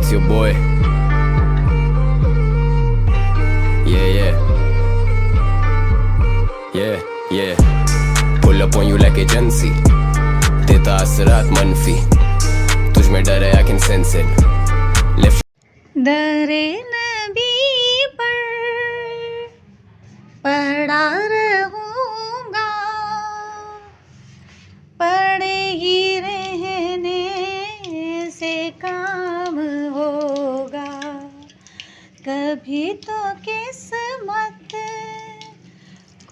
It's your boy. Yeah. Pull up on you like agency. देता असरात मनफी, तुझ में डर है I can sense it. Left. दरे नबी पर पड़ा रहूँगा, पड़े ही रहने से काम होगा। कभी तो किस्मत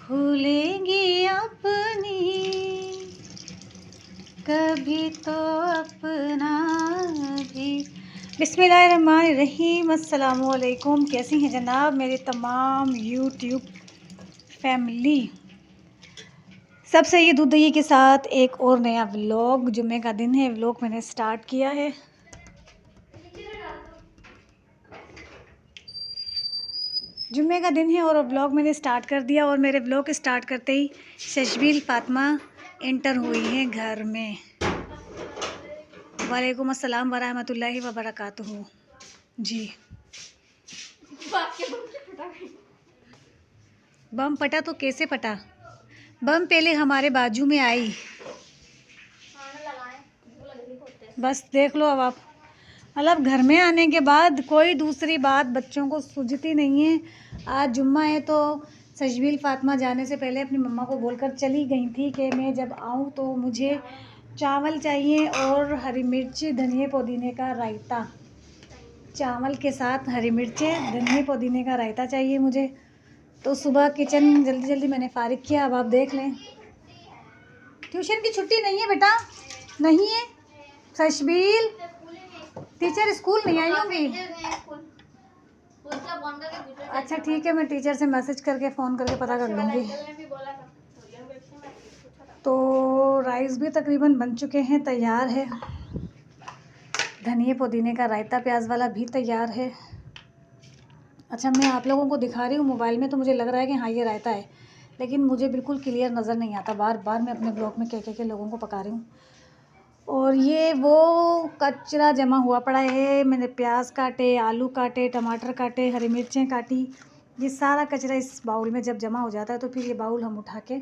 खुलेगी अपनी, कभी तो अपना भी। बिस्मिल्लाहिर्रहमानिर्रहीम। अस्सलामुअलैकुम। कैसी हैं जनाब मेरी तमाम यूट्यूब फैमिली। सब सही दूधई के साथ एक और नया व्लॉग। जुम्मे का दिन है, व्लॉग मैंने स्टार्ट किया है। जुम्मे का दिन है और व्लॉग मैंने स्टार्ट कर दिया। और मेरे व्लॉग स्टार्ट करते ही शशबील फातिमा एंटर हुई हैं घर में। वालेकुम अस्सलाम वरहमतुल्लाहि वबरकातुहू। जी बम फटा तो कैसे फटा? बम पहले हमारे बाजू में आई, बस देख लो। अब आप मतलब घर में आने के बाद कोई दूसरी बात बच्चों को सूझती नहीं है। आज जुम्मा है तो शशबील फातिमा जाने से पहले अपनी मम्मा को बोलकर चली गई थी कि मैं जब आऊँ तो मुझे चावल चाहिए और हरी मिर्च धनिया पुदीने का रायता। चावल के साथ हरी मिर्चें धनिया पुदीने का रायता चाहिए मुझे। तो सुबह किचन जल्दी जल्दी मैंने फारिग किया। अब आप देख लें, ट्यूशन की छुट्टी नहीं है बेटा, नहीं है शशबील। टीचर स्कूल नहीं आई होंगी। अच्छा ठीक है, मैं टीचर से मैसेज करके फ़ोन करके पता कर लूँगी। तो राइस भी तकरीबन बन चुके हैं, तैयार है। धनिया पुदीने का रायता प्याज वाला भी तैयार है। अच्छा, मैं आप लोगों को दिखा रही हूँ मोबाइल में तो मुझे लग रहा है कि हाँ ये रायता है, लेकिन मुझे बिल्कुल क्लियर नज़र नहीं आता। बार बार मैं अपने ब्लॉग में कह के लोगों को पका रही हूँ। और ये वो कचरा जमा हुआ पड़ा है। मैंने प्याज काटे, आलू काटे, टमाटर काटे, हरी मिर्चें काटी। ये सारा कचरा इस बाउल में जब जमा हो जाता है तो फिर ये बाउल हम उठा के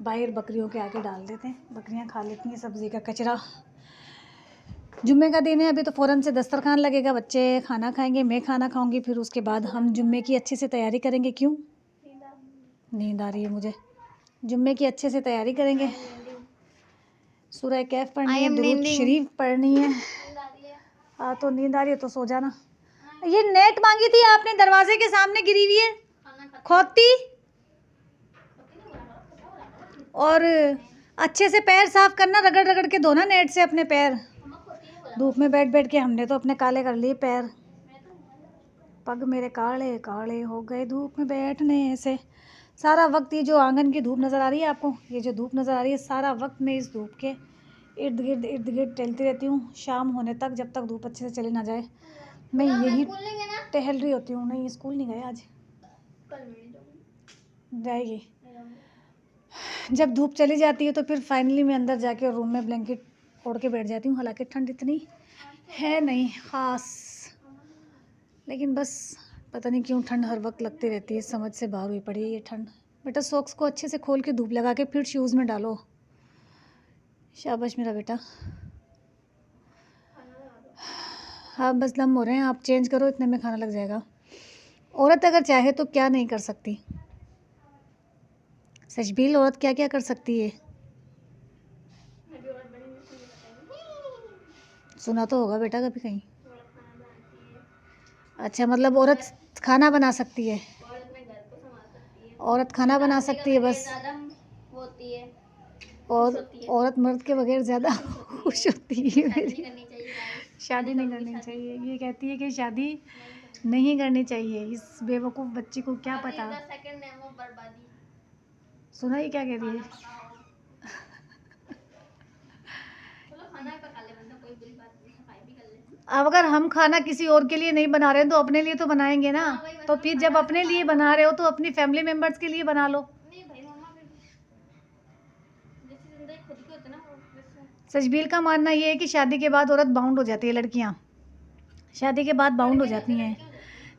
बाहर बकरियों के आगे डाल देते हैं। बकरियां खा लेती हैं सब्ज़ी का कचरा। जुम्मे का दिन है, अभी तो फ़ौरन से दस्तरखान लगेगा, बच्चे खाना खाएंगे, मैं खाना खाऊंगी, फिर उसके बाद हम जुम्मे की अच्छे से तैयारी करेंगे। क्यों नींद आ रही है मुझे? जुम्मे की अच्छे से तैयारी करेंगे। सूरह कैफ पढ़नी है, दुरूद शरीफ पढ़नी है। हाँ तो नींद आ रही है तो सो जाना। ये नेट मांगी थी आपने, दरवाजे के सामने गिरी हुई है, खोती। और अच्छे से पैर साफ करना, रगड़ रगड़ के धोना नेट से अपने पैर। धूप में बैठ बैठ के हमने तो अपने काले कर लिए पैर। पग मेरे काले काले हो गए धूप में बैठने से। सारा वक्त ये जो आंगन की धूप नज़र आ रही है आपको, ये जो धूप नज़र आ रही है, सारा वक्त मैं इस धूप के इर्द गिर्द टहलती रहती हूँ। शाम होने तक, जब तक धूप अच्छे से चले ना जाए, मैं यही टहल रही होती हूँ। नहीं, स्कूल नहीं गए आज, जाएगी। जब धूप चली जाती है तो फिर फाइनली मैं अंदर जाके रूम में ब्लैंकेट ओढ़ के बैठ जाती हूँ। हालांकि ठंड इतनी है नहीं ख़ास, लेकिन बस पता नहीं क्यों ठंड हर वक्त लगती रहती है। समझ से बाहर हुई पड़ी है ये ठंड। बेटा सॉक्स को अच्छे से खोल के धूप लगा के फिर शूज़ में डालो। शाबाश मेरा बेटा। हाँ बस लम हो रहे हैं, आप चेंज करो, इतने में खाना लग जाएगा। औरत अगर चाहे तो क्या नहीं कर सकती शशबील? औरत क्या क्या कर सकती है? सुना तो होगा बेटा कभी कहीं। अच्छा, मतलब औरत खाना बना सकती है? औरत खाना बना सकती है बस। और औरत मर्द के बगैर ज़्यादा खुश होती है। मेरी शादी नहीं करनी चाहिए। ये कहती है कि शादी नहीं करनी चाहिए। इस बेवकूफ़ बच्ची को क्या पता। सुना ही क्या कह रही है? अब अगर हम खाना किसी और के लिए नहीं बना रहे हैं तो अपने लिए तो बनाएंगे ना। तो फिर जब अपने लिए बना रहे हो तो अपनी फैमिली मेंबर्स के लिए बना लो। शशबील का मानना ये है कि शादी के बाद औरत बाउंड हो जाती है, लड़कियां शादी के बाद बाउंड हो जाती हैं,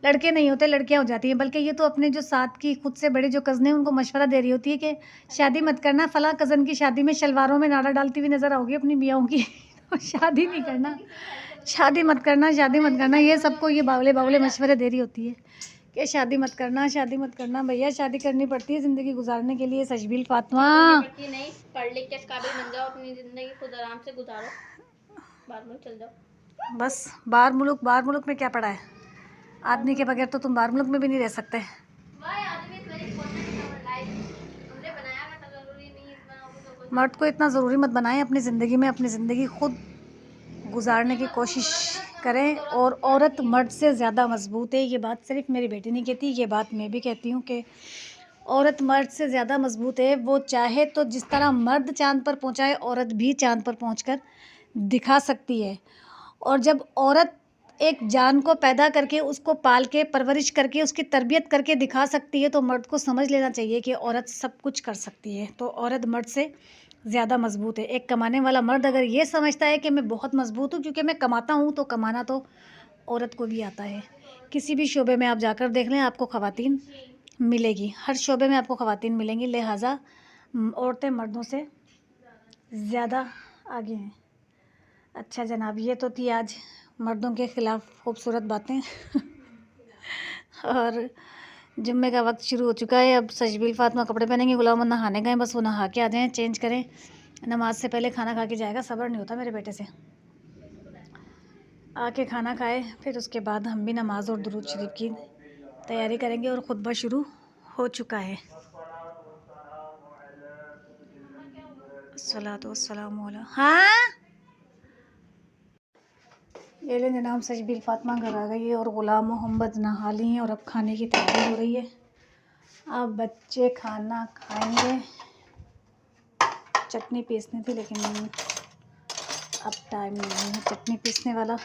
लड़के नहीं होते, लड़कियां हो जाती हैं। बल्कि ये तो अपने जो साथ की खुद से बड़े जो कज़न हैं उनको मशवरा दे रही होती है कि शादी मत करना, फला कज़न की शादी में शलवारों में नाड़ा डालती हुई नज़र आओगी अपनी मियाँओं की तो शादी नहीं करना, शादी मत करना, शादी मत करना। ये सबको ये बावले बावले मशवरे दे रही होती है कि शादी मत करना, शादी मत करना। भैया शादी करनी पड़ती है ज़िंदगी गुजारने के लिए। सजबील फातिमा नहीं, पढ़ लिख के काबिल बन जाओ, अपनी ज़िंदगी खुद आराम से गुजारो, बाहर मुल्क चल जाओ। बस बाहर मुल्क में क्या पड़ा है? आदमी के बगैर तो तुम बाहर मुल्क में भी नहीं रह सकते। मर्द को इतना ज़रूरी मत बनाएं अपनी ज़िंदगी में। अपनी ज़िंदगी खुद गुजारने की कोशिश करें। और औरत मर्द से ज़्यादा मजबूत है। ये बात सिर्फ मेरी बेटी नहीं कहती, ये बात मैं भी कहती हूँ कि औरत मर्द से ज़्यादा मजबूत है। वो चाहे तो जिस तरह मर्द चांद पर पहुँचा है, औरत भी चांद पर पहुँचकर दिखा सकती है। और जब औरत एक जान को पैदा करके उसको पाल के परवरिश करके उसकी तरबियत करके दिखा सकती है, तो मर्द को समझ लेना चाहिए कि औरत सब कुछ कर सकती है। तो औरत मर्द से ज़्यादा मजबूत है। एक कमाने वाला मर्द अगर ये समझता है कि मैं बहुत मजबूत हूँ क्योंकि मैं कमाता हूँ, तो कमाना तो औरत को भी आता है। किसी भी शोबे में आप जाकर देख लें, आपको ख़वातीन मिलेगी, हर शोबे में आपको ख़वातीन मिलेंगी। लिहाजा औरतें मर्दों से ज़्यादा आगे हैं। अच्छा जनाब, ये तो थी आज मर्दों के ख़िलाफ़ खूबसूरत बातें और जुम्मे का वक्त शुरू हो चुका है। अब सजबील फातिमा कपड़े पहनेंगे, गुलाम नहाने गए, बस वो नहा के आ जाएँ, चेंज करें, नमाज से पहले खाना खा के जाएगा। सब्र नहीं होता मेरे बेटे से। आके खाना खाए, फिर उसके बाद हम भी नमाज और दुरूद शरीफ की तैयारी करेंगे। और खुतबा शुरू हो चुका है। अस्सलातु वस्सलामु अला। हाँ, ये ले जनाब, सजबील फातिमा घर आ गई है और ग़ुलाम मोहम्मद नहा ली हैं और अब खाने की तैयारी हो रही है। अब बच्चे खाना खाएंगे। चटनी पीसनी थी लेकिन अब टाइम नहीं है चटनी पीसने वाला।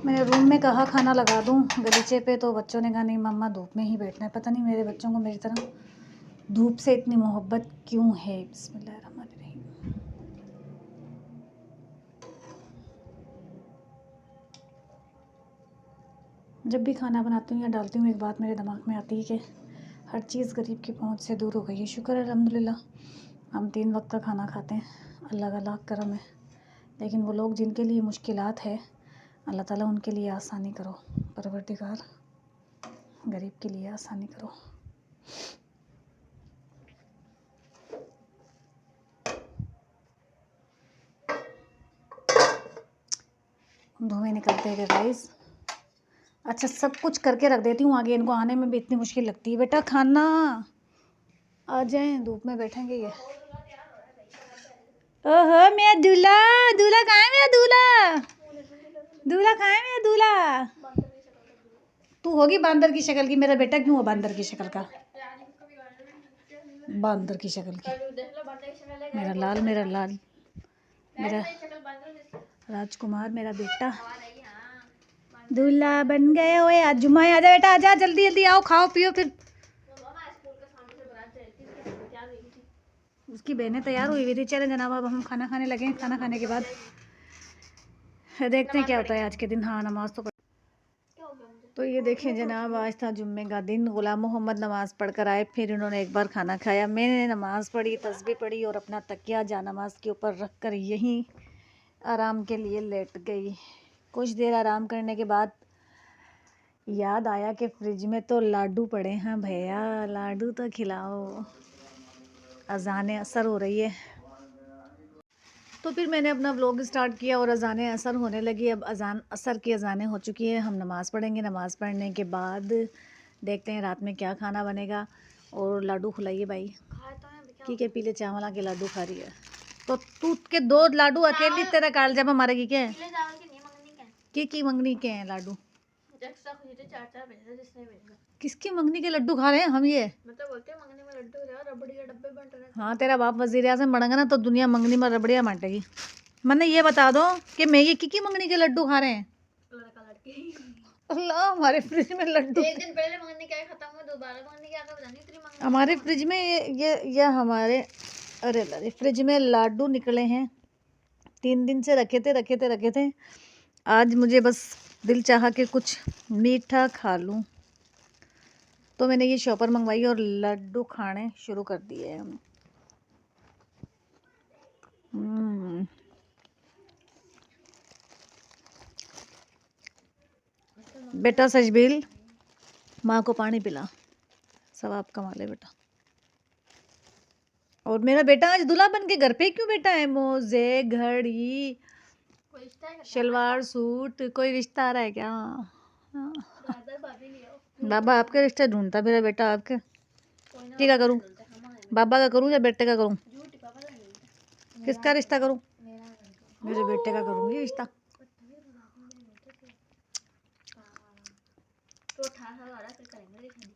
मैंने रूम में कहा खाना लगा दूं गलीचे पे, तो बच्चों ने कहा नहीं मम्मा धूप में ही बैठना है। पता नहीं मेरे बच्चों को मेरी तरह धूप से इतनी मोहब्बत क्यों है। बिस्मिल्लाहिर्रहमानिर्रहीम। जब भी खाना बनाती हूँ या डालती हूँ, एक बात मेरे दिमाग में आती है कि हर चीज़ गरीब की पहुँच से दूर हो गई है। शुक्र है अल्हम्दुलिल्लाह, हम 3 वक्त का खाना खाते हैं, अल्लाह का लाख करम है। लेकिन वो लोग जिनके लिए मुश्किलात है, अल्लाह ताला उनके लिए आसानी करो। परवरदिगार गरीब के लिए आसानी करो। धुएँ निकलते हैं राइस। अच्छा, सब कुछ करके रख देती हूँ, आगे इनको आने में भी इतनी मुश्किल लगती है। बेटा खाना आ जाएं, धूप में बैठेंगे ये। ओहो मेरा दूल्हा, दूल्हा कहाँ है मेरा दूल्हा? दूल्हा कहाँ है मेरा दूल्हा? तू होगी बांदर की शक्ल की, मेरा बेटा क्यों हो बांदर की शक्ल का? बांदर की शक्ल की। मेरा लाल, मेरा लाल, मेरा राजकुमार, मेरा बेटा दूल्हा बन गए। ओए आज जुम्मा है, आजा बेटा आजा, जल्दी जल्दी आओ, खाओ पियो। फिर उसकी बहनें तैयार हुई थी। चले जनाब, अब हम खाना खाने लगे। खाना खाने के बाद देखते हैं क्या होता है आज के दिन। हाँ, नमाज तो ये देखें जनाब, आज था जुम्मे का दिन। ग़ुलाम मोहम्मद नमाज़ पढ़ कर आए, फिर इन्होंने एक बार खाना खाया। मैंने नमाज़ पढ़ी, तस्बीह पढ़ी और अपना तकिया जानमाज़ के ऊपर रख कर यहीं आराम के लिए लेट गई। कुछ देर आराम करने के बाद याद आया कि फ्रिज में तो लाडू पड़े हैं। भैया लाडू तो खिलाओ, अज़ान असर हो रही है। तो फिर मैंने अपना व्लॉग स्टार्ट किया और अज़ान असर होने लगी। अब अज़ान असर की अज़ानें हो चुकी है। हम नमाज़ पढ़ेंगे, नमाज़ पढ़ने के बाद देखते हैं रात में क्या खाना बनेगा। और लाडू खिलाइए भाई। ठीक है, पीले चावल आके लाडू खा रही है तो तू के 2 लाडू अकेली तेरा काल जब मारेगी क्या? की मंगनी के हैं लाडू? किसकी मंगनी के लड्डू खा रहे हैं हम? ये मतलब बोलते हैं मंगनी में लड्डू रबड़ी के डब्बे बंट रहे हैं। हाँ, तेरा बाप वज़ीर आज़म बनेगा ना तो दुनिया मंगनी में रबड़ियाँ बांटेगी। मैंने ये बता दो कि मैं ये की मंगनी के लड्डू खा रहे हैं? लड़का लड़की। अल्लाह, हमारे फ्रिज में लड्डू। एक दिन पहले मंगनी क्या खत्म हुआ, दोबारा मंगनी क्या पता नहीं। इतनी मंगनी हमारे फ्रिज में ये हमारे, अरे फ्रिज में लाडू निकले हैं 3 दिन से रखे थे। आज मुझे बस दिल चाहा कि कुछ मीठा खा लूं, तो मैंने ये शॉपर मंगवाई और लड्डू खाने शुरू कर दिए हैं हम। बेटा सजबील, माँ को पानी पिला, सब आप कमा ले बेटा। और मेरा बेटा आज दूल्हा बन के घर पे क्यों बैठा है? मोजे, घड़ी, कोई रिश्ता है? शलवार सूट, कोई रिश्ता आ रहा है क्या? हाँ। दादा भाभी ले आओ। बाबा आपके रिश्ते ढूंढता फिर बेटा आपके। कोई ना, क्या करूं? बाबा का करूं या बेटे का करूं? झूठी पापा का नहीं। किसका रिश्ता करूं? मेरे बेटे का करूंगी रिश्ता। तो 18 साल वाला फिर करेंगे देखा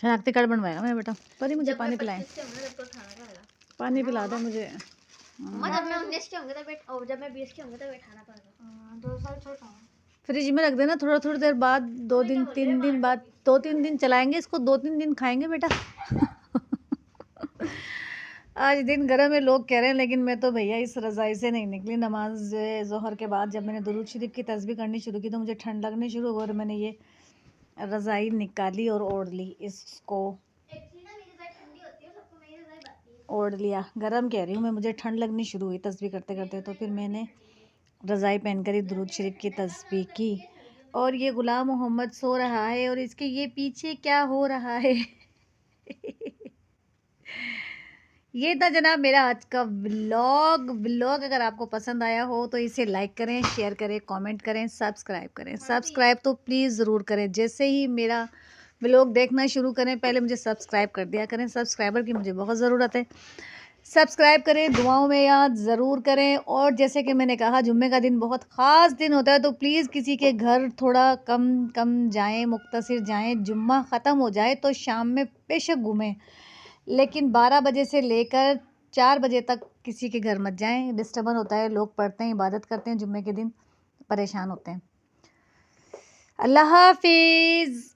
शनाख्ती कार्ड बनवाएगा मेरा बेटा। पर ही मुझे पानी पिलाएं, तो 18 का होगा। पानी पिला दे मुझे। जब मैं 19 के होंगे तो और जब मैं 20 के होंगे तो बैठाना पड़ेगा। 2 साल छोटा हूँ। फ्रिज में रख देना, थोड़ी देर बाद 2 दिन 3 दिन बाद 2-3 दिन चलाएंगे इसको, 2-3 दिन खाएंगे बेटा। आज दिन गर्म है लोग कह रहे हैं, लेकिन मैं तो भैया इस रज़ाई से नहीं निकली। नमाज ज़ोहर के बाद जब मैंने दुरूद शरीफ की तस्बीह करनी शुरू की तो मुझे ठंड लगनी शुरू हुई और मैंने ये रज़ाई निकाली और ओढ़ ली। इसको ओढ़ लिया। गरम कह रही हूँ मैं, मुझे ठंड लगनी शुरू हुई तस्बीह करते करते, तो फिर मैंने रज़ाई पहनकर ही दुरूद शरीफ की तस्बीह की। और ये गुलाम मोहम्मद सो रहा है और इसके ये पीछे क्या हो रहा है? ये था जनाब मेरा आज का व्लॉग। अगर आपको पसंद आया हो तो इसे लाइक करें, शेयर करें, कमेंट करें, सब्सक्राइब करें। सब्सक्राइब तो प्लीज़ ज़रूर करें। जैसे ही मेरा व्लॉग देखना शुरू करें पहले मुझे सब्सक्राइब कर दिया करें। सब्सक्राइबर की मुझे बहुत ज़रूरत है। सब्सक्राइब करें, दुआओं में याद ज़रूर करें। और जैसे कि मैंने कहा जुम्मे का दिन बहुत ख़ास दिन होता है, तो प्लीज़ किसी के घर थोड़ा कम जाएं, मुख्तसर जाएं। जुम्मा ख़त्म हो जाए तो शाम में बेशक घूमें, लेकिन 12 बजे से लेकर 4 बजे तक किसी के घर मत जाएं। डिस्टर्बेंस होता है, लोग पढ़ते हैं, इबादत करते हैं जुम्मे के दिन, परेशान होते हैं। अल्लाह हाफिज़।